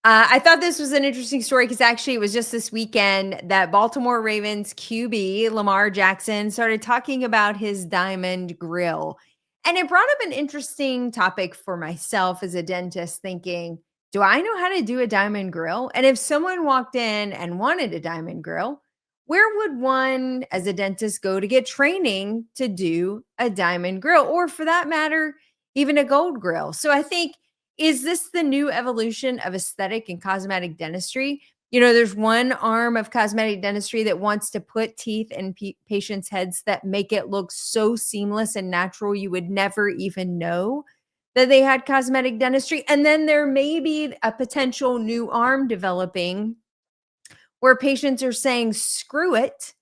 I thought this was an interesting story because actually it was just this weekend that Baltimore Ravens QB Lamar Jackson started talking about his diamond grill. And it brought up an interesting topic for myself as a dentist thinking, do I know how to do a diamond grill? And if someone walked in and wanted a diamond grill, where would one as a dentist go to get training to do a diamond grill? Or for that matter, even a gold grill? So I think, is this the new evolution of aesthetic and cosmetic dentistry? There's one arm of cosmetic dentistry that wants to put teeth in patients' heads that make it look so seamless and natural you would never even know that they had cosmetic dentistry. And then there may be a potential new arm developing where patients are saying, screw it,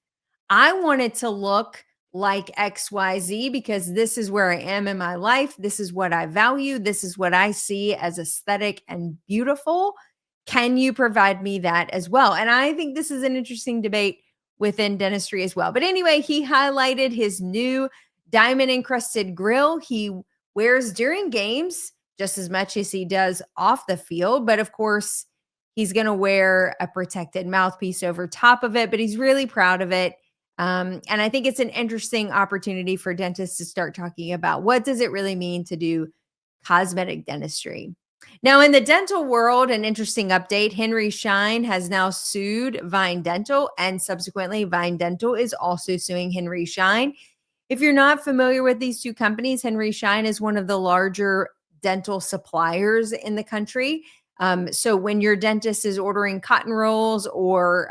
I want it to look like XYZ because this is where I am in my life. This is what I value. This is what I see as aesthetic and beautiful. Can you provide me that as well? And I think this is an interesting debate within dentistry as well. But anyway, he highlighted his new diamond encrusted grill he wears during games just as much as he does off the field. But of course, he's going to wear a protected mouthpiece over top of it, but he's really proud of it. And I think it's an interesting opportunity for dentists to start talking about what does it really mean to do cosmetic dentistry. Now, in the dental world, an interesting update: Henry Schein has now sued Vyne Dental, and subsequently, Vyne Dental is also suing Henry Schein. If you're not familiar with these two companies, Henry Schein is one of the larger dental suppliers in the country. So when your dentist is ordering cotton rolls or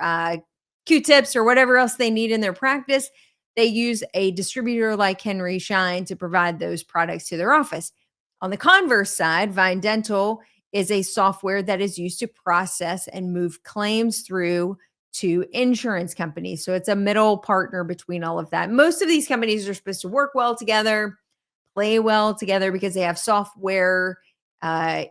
Q-tips or whatever else they need in their practice, they use a distributor like Henry Schein to provide those products to their office. On the converse side, Vyne Dental is a software that is used to process and move claims through to insurance companies. So it's a middle partner between all of that. Most of these companies are supposed to work well together, play well together because they have software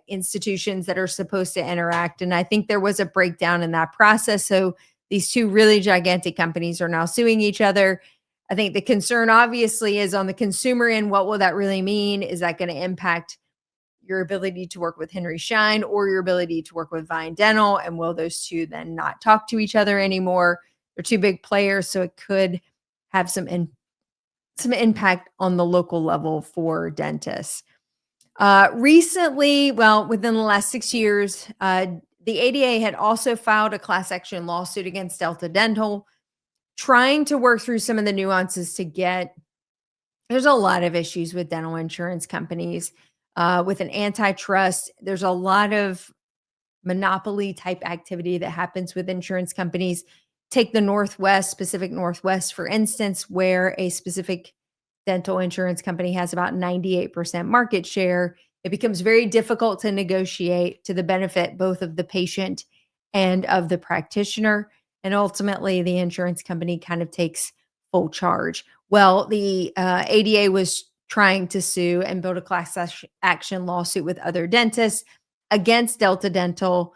institutions that are supposed to interact. And I think there was a breakdown in that process. So these two really gigantic companies are now suing each other. I think the concern obviously is on the consumer end. What will that really mean? Is that going to impact your ability to work with Henry Schein or your ability to work with Vyne Dental? And will those two then not talk to each other anymore? They're two big players, so it could have some impact on the local level for dentists. Recently, well, within the last 6 years, the ADA had also filed a class action lawsuit against Delta Dental, trying to work through some of the nuances to get. There's a lot of issues with dental insurance companies with an antitrust. There's a lot of monopoly type activity that happens with insurance companies. Take the Northwest, Pacific Northwest, for instance, where a specific dental insurance company has about 98% market share. It becomes very difficult to negotiate to the benefit both of the patient and of the practitioner. And ultimately, the insurance company kind of takes full charge. Well, the ADA was trying to sue and build a class action lawsuit with other dentists against Delta Dental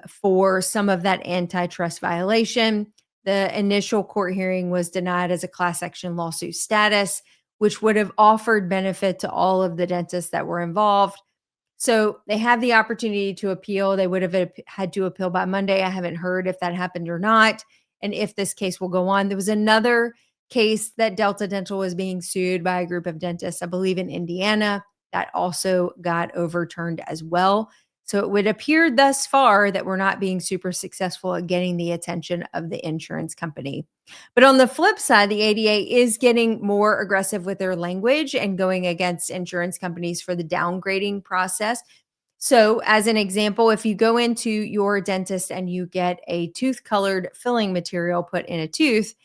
for some of that antitrust violation. The initial court hearing was denied as a class action lawsuit status, which would have offered benefit to all of the dentists that were involved. So they have the opportunity to appeal. They would have had to appeal by Monday. I haven't heard if that happened or not, and if this case will go on. There was another case that Delta Dental was being sued by a group of dentists, I believe in Indiana, that also got overturned as well. So it would appear thus far that we're not being super successful at getting the attention of the insurance company. But on the flip side, the ADA is getting more aggressive with their language and going against insurance companies for the downgrading process. So, as an example, if you go into your dentist and you get a tooth colored filling material put in a tooth,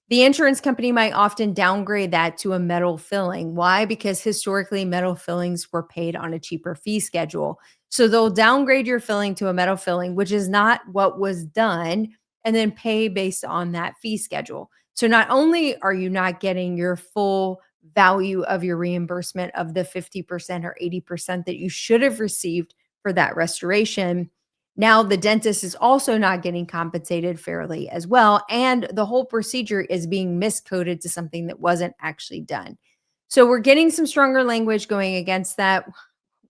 the insurance company might often downgrade that to a metal filling. Why? Because historically, metal fillings were paid on a cheaper fee schedule. So they'll downgrade your filling to a metal filling, which is not what was done, and then pay based on that fee schedule. So not only are you not getting your full value of your reimbursement of the 50% or 80% that you should have received for that restoration, now the dentist is also not getting compensated fairly as well. And the whole procedure is being miscoded to something that wasn't actually done. So we're getting some stronger language going against that.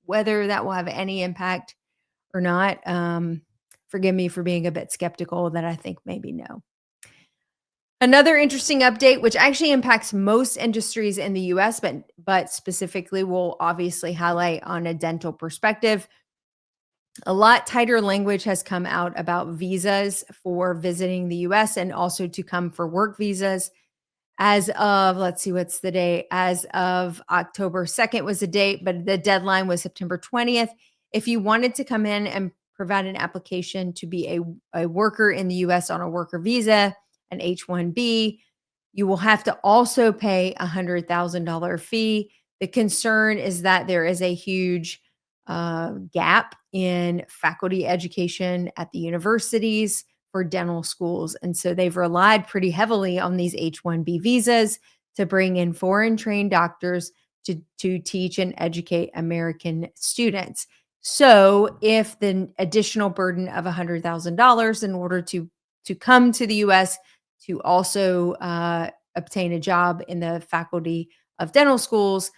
Whether that will have any impact or not. Forgive me for being a bit skeptical that I think maybe no. Another interesting update, which actually impacts most industries in the US, but specifically will obviously highlight on a dental perspective. A lot tighter language has come out about visas for visiting the US and also to come for work visas. As of, let's see, what's the date? As of October 2nd was the date, but the deadline was September 20th. If you wanted to come in and provide an application to be a worker in the US on a worker visa, an H-1B, you will have to also pay a $100,000 fee. The concern is that there is a huge gap in faculty education at the universities for dental schools. And so they've relied pretty heavily on these H-1B visas to bring in foreign trained doctors to teach and educate American students. So if the additional burden of $100,000 in order to come to the US to also obtain a job in the faculty of dental schools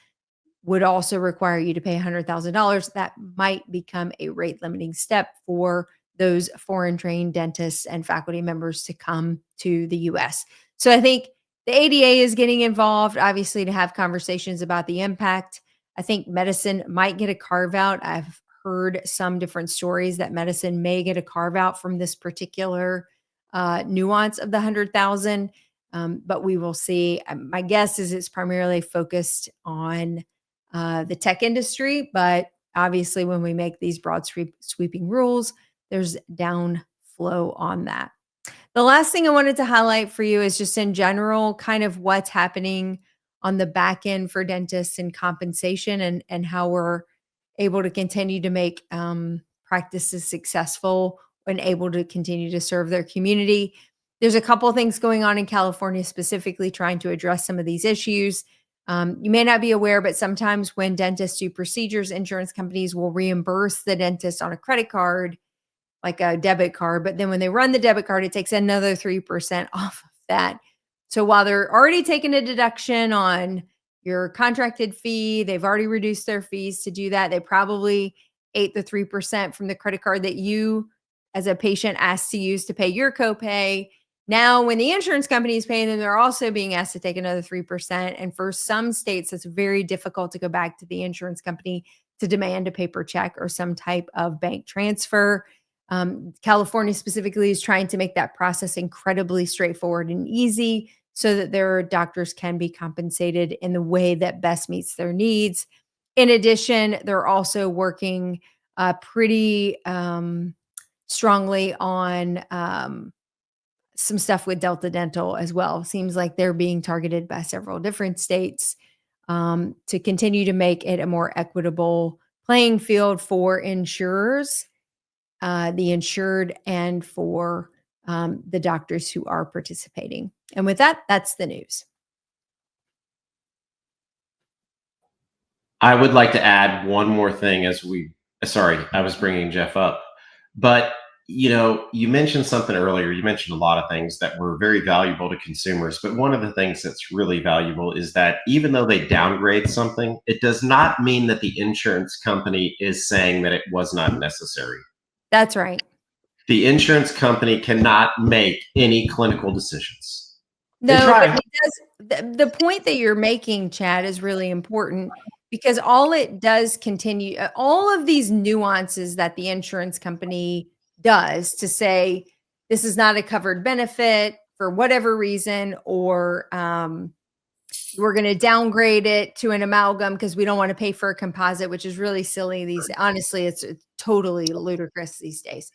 would also require you to pay $100,000, that might become a rate limiting step for those foreign trained dentists and faculty members to come to the US. So I think the ADA is getting involved, obviously, to have conversations about the impact. I think medicine might get a carve out. I've heard some different stories that medicine may get a carve out from this particular nuance of the 100,000. But we will see. My guess is it's primarily focused on the tech industry, but obviously, when we make these broad sweeping rules, there's downflow on that. The last thing I wanted to highlight for you is just in general, kind of what's happening on the back end for dentists and compensation and how we're able to continue to make practices successful and able to continue to serve their community. There's a couple of things going on in California, specifically trying to address some of these issues. You may not be aware, but sometimes when dentists do procedures, insurance companies will reimburse the dentist on a credit card, like a debit card. But then when they run the debit card, it takes another 3% off of that. So while they're already taking a deduction on your contracted fee, they've already reduced their fees to do that. They probably ate the 3% from the credit card that you, as a patient, asked to use to pay your copay. Now, when the insurance company is paying them, they're also being asked to take another 3%. And for some states, it's very difficult to go back to the insurance company to demand a paper check or some type of bank transfer. California specifically is trying to make that process incredibly straightforward and easy so that their doctors can be compensated in the way that best meets their needs. In addition, they're also working pretty strongly on some stuff with Delta Dental as well. Seems like they're being targeted by several different states to continue to make it a more equitable playing field for insurers, the insured, and for the doctors who are participating. And with that, that's the news. I would like to add one more thing sorry, I was bringing Jeff up, but you mentioned something earlier. You mentioned a lot of things that were very valuable to consumers, but one of the things that's really valuable is that even though they downgrade something, it does not mean that the insurance company is saying that it was not necessary. That's right. The insurance company cannot make any clinical decisions. They No, but try. it does. The point that you're making, Chad, is really important because all it does continue, all of these nuances that the insurance company does to say this is not a covered benefit for whatever reason, or we're going to downgrade it to an amalgam because we don't want to pay for a composite, which is really silly. Honestly, it's totally ludicrous these days.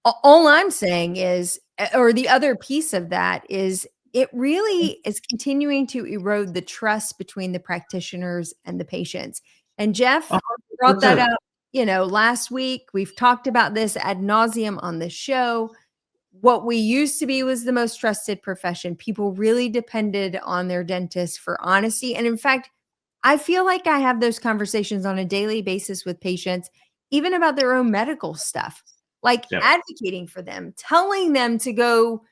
All I'm saying is, or the other piece of that is, it really is continuing to erode the trust between the practitioners and the patients. And Jeff brought that 100%. up, last week. We've talked about this ad nauseum on the show. What we used to be was the most trusted profession. People really depended on their dentist for honesty. And in fact, I feel like I have those conversations on a daily basis with patients, even about their own medical stuff, like Yep. advocating for them, telling them to go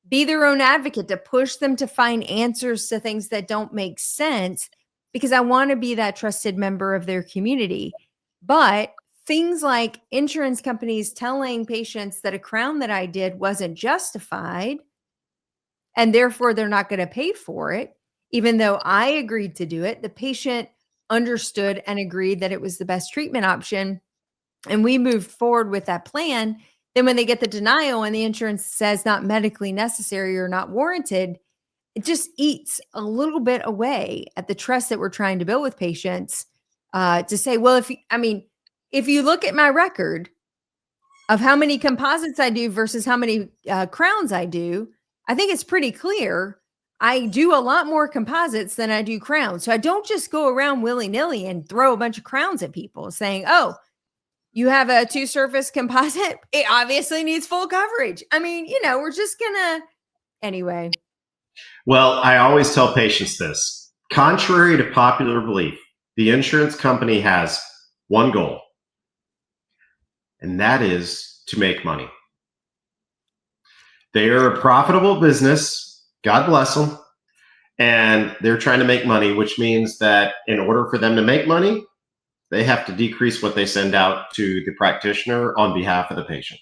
be their own advocate, to push them to find answers to things that don't make sense, because I want to be that trusted member of their community. But things like insurance companies telling patients that a crown that I did wasn't justified and therefore they're not going to pay for it, even though I agreed to do it. The patient understood and agreed that it was the best treatment option, and we moved forward with that plan. Then when they get the denial and the insurance says not medically necessary or not warranted, it just eats a little bit away at the trust that we're trying to build with patients, to say, well, if you look at my record of how many composites I do versus how many crowns I do, I think it's pretty clear. I do a lot more composites than I do crowns. So I don't just go around willy nilly and throw a bunch of crowns at people saying, oh, you have a 2-surface composite. It obviously needs full coverage. We're just gonna, anyway. Well, I always tell patients this. Contrary to popular belief, the insurance company has one goal, and that is to make money. They are a profitable business. God bless them. And they're trying to make money, which means that in order for them to make money, they have to decrease what they send out to the practitioner on behalf of the patient.